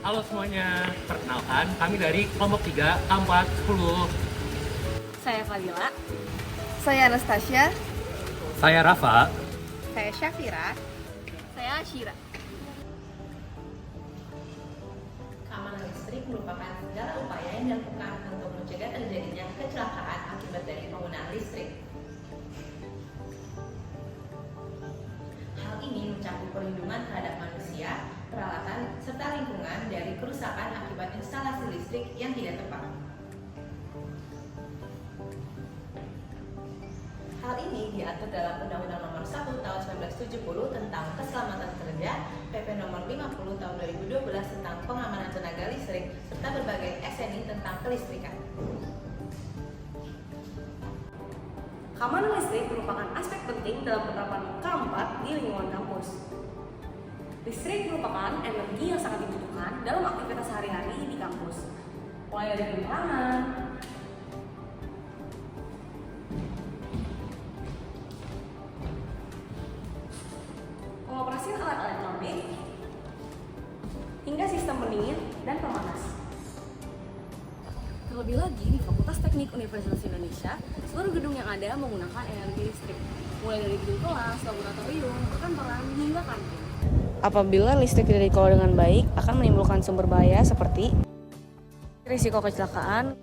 Halo semuanya, perkenalkan kami dari kelompok 3, K4, 10. Saya Fadila. Saya Anastasia. Saya Rafa. Saya Syafira. Saya Ashira. Keamanan listrik merupakan segala upaya yang dilakukan untuk mencegah terjadinya kecelakaan akibat dari penggunaan listrik. Hal ini mencakup perlindungan terhadap manusia, peralatan, serta lingkungan dari kerusakan akibat instalasi listrik yang tidak tepat. Hal ini diatur dalam Undang-Undang Nomor 1 Tahun 1970 tentang Keselamatan Kerja, PP Nomor 50 Tahun 2012 tentang Pengamanan Tenaga Listrik, serta berbagai SNI tentang kelistrikan. Keamanan listrik merupakan aspek penting dalam penerapan K4 di lingkungan kampus. Listrik merupakan energi yang sangat dibutuhkan dalam aktivitas sehari-hari di kampus, mulai dari penerangan, pengoperasian alat elektronik, hingga sistem pendingin dan pemanas. Terlebih lagi di Fakultas Teknik Universitas Indonesia, seluruh gedung yang ada menggunakan energi listrik, mulai dari gedung kelas, laboratorium, perkantoran, hingga kantin. Apabila listrik tidak dikelola dengan baik, akan menimbulkan sumber bahaya seperti risiko kecelakaan,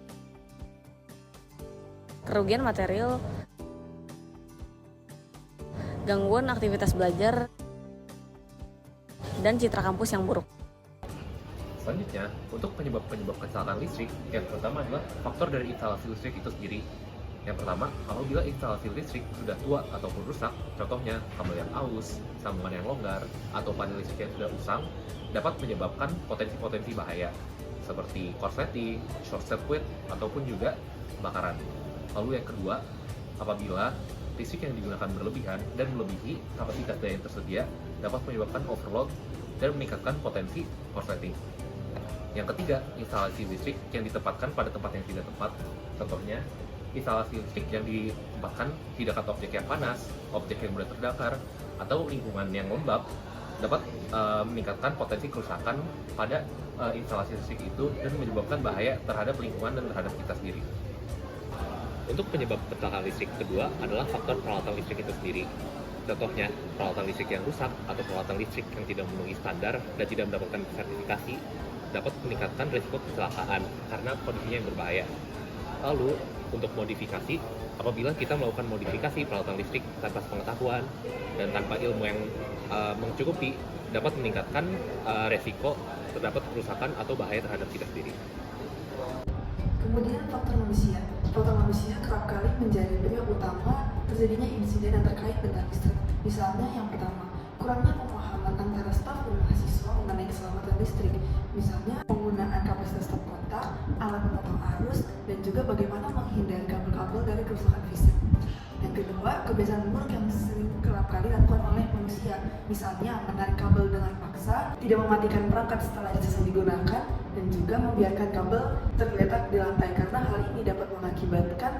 kerugian material, gangguan aktivitas belajar, dan citra kampus yang buruk. Selanjutnya, untuk penyebab kecelakaan listrik, yang pertama adalah faktor dari instalasi listrik itu sendiri. Yang pertama, apabila instalasi listrik sudah tua ataupun rusak, contohnya kabel yang aus, sambungan yang longgar, atau panel listrik yang sudah usang, dapat menyebabkan potensi-potensi bahaya, seperti korsleting, short circuit, ataupun juga kebakaran. Lalu yang kedua, apabila listrik yang digunakan berlebihan dan melebihi kapasitas daya yang tersedia, dapat menyebabkan overload dan meningkatkan potensi korsleting. Yang ketiga, instalasi listrik yang ditempatkan pada tempat yang tidak tepat, contohnya instalasi listrik yang ditempatkan di dekat objek yang panas, objek yang mudah terbakar, atau lingkungan yang lembab, dapat meningkatkan potensi kerusakan pada instalasi listrik itu dan menyebabkan bahaya terhadap lingkungan dan terhadap kita sendiri. Untuk penyebab kecelakaan listrik kedua adalah faktor peralatan listrik itu sendiri. Contohnya, peralatan listrik yang rusak atau peralatan listrik yang tidak memenuhi standar dan tidak mendapatkan sertifikasi dapat meningkatkan risiko kecelakaan karena kondisinya yang berbahaya. Lalu, untuk modifikasi, apabila kita melakukan modifikasi peralatan listrik tanpa pengetahuan dan tanpa ilmu yang mencukupi, dapat meningkatkan resiko terdapat kerusakan atau bahaya terhadap kita sendiri. Kemudian faktor manusia. Faktor manusia kerap kali menjadi penyebab utama terjadinya insiden yang terkait dengan listrik. Misalnya yang pertama, kurangnya pemahaman antara staf dan mahasiswa mengenai keselamatan listrik. Misalnya penggunaan kapasitor stop kontak, alat pemotong arus, dan juga bagaimana menghindari kabel-kabel dari kerusakan fisik. Yang kedua, kebiasaan buruk yang sering kerap kali dilakukan oleh manusia. Misalnya menarik kabel dengan paksa, tidak mematikan perangkat setelah selesai digunakan, dan juga membiarkan kabel tergeletak di lantai karena hal ini dapat mengakibatkan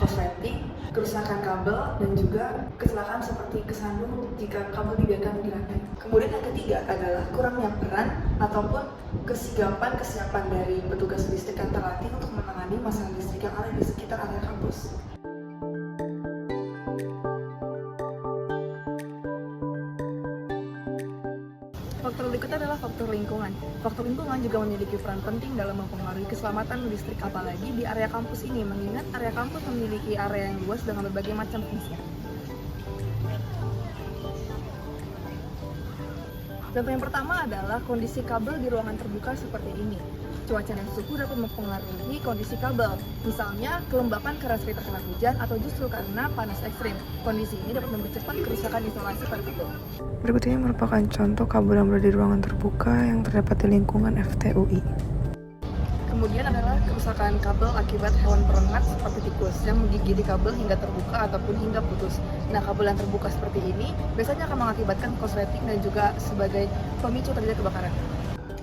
korsleting, kerusakan kabel, dan juga kecelakaan seperti kesandung jika kabel dibiarkan di lantai. Kemudian yang ketiga adalah kurangnya peran ataupun kesiapan dari petugas listrik yang terlatih untuk menangani masalah listrik yang ada di sekitar area kampus. Faktor berikutnya adalah faktor lingkungan. Faktor lingkungan juga memiliki peran penting dalam mempengaruhi keselamatan listrik, apalagi di area kampus ini, mengingat area kampus memiliki area yang luas dengan berbagai macam fungsi. Contoh yang pertama adalah kondisi kabel di ruangan terbuka seperti ini. Cuaca dan suhu dapat mempengaruhi kondisi kabel, misalnya kelembapan karena sering terkena hujan atau justru karena panas ekstrim. Kondisi ini dapat mempercepat kerusakan isolasi pada kabel. Berikut ini merupakan contoh kabel yang berada di ruangan terbuka yang terdapat di lingkungan FTUI. Kemudian adalah kerusakan kabel akibat hewan perengat seperti tikus yang menggigit kabel hingga terbuka ataupun hingga putus. Nah, kabel yang terbuka seperti ini biasanya akan mengakibatkan korsleting dan juga sebagai pemicu terjadi kebakaran.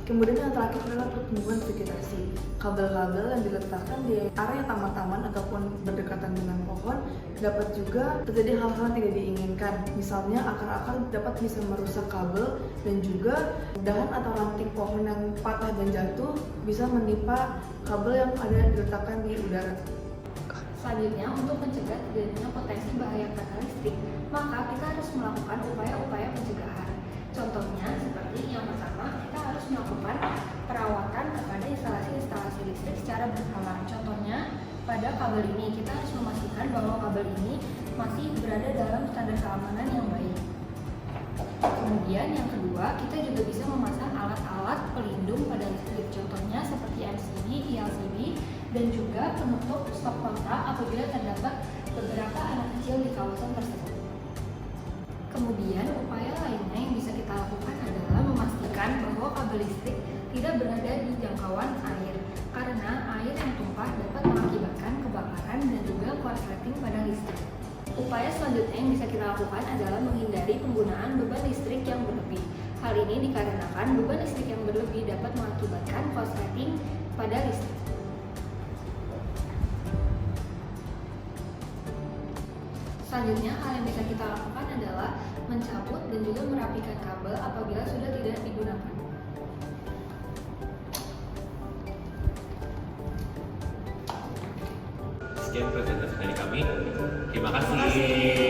Kemudian yang terakhir adalah pertumbuhan vegetasi. Kabel-kabel yang diletakkan di area taman-taman ataupun berdekatan dengan pohon dapat juga terjadi hal-hal yang tidak diinginkan. Misalnya akar-akar dapat bisa merusak kabel dan juga dahan atau ranting pohon yang patah dan jatuh bisa menimpa kabel yang ada diletakkan di udara. Selanjutnya, untuk mencegah terjadinya potensi bahaya karena listrik, maka kita harus melakukan upaya-upaya pencegahan. Contohnya seperti yang pertama, kita harus melakukan perawatan kepada instalasi-instalasi listrik secara berkala. Contohnya, pada kabel ini kita harus memastikan bahwa kabel ini masih berada dalam standar keamanan yang baik. Kemudian yang kedua, kita juga bisa memasang alat-alat pelindung pada listrik. Contohnya seperti MCB, ELCB, dan juga penutup stop kontak apabila terdapat beberapa anak kecil di kawasan tersebut. Kemudian upaya lainnya yang bisa kita lakukan adalah memastikan bahwa kabel listrik tidak berada di jangkauan air, karena air yang tumpah dapat mengakibatkan kebakaran dan juga korsleting pada listrik. Upaya selanjutnya yang bisa kita lakukan adalah menghindari penggunaan beban listrik yang berlebih. Hal ini dikarenakan beban listrik yang berlebih dapat mengakibatkan korsleting pada listrik. Selanjutnya, hal yang bisa kita lakukan adalah mencabut dan juga merapikan kabel apabila sudah tidak digunakan. Sekian presentasi dari kami. Terima kasih.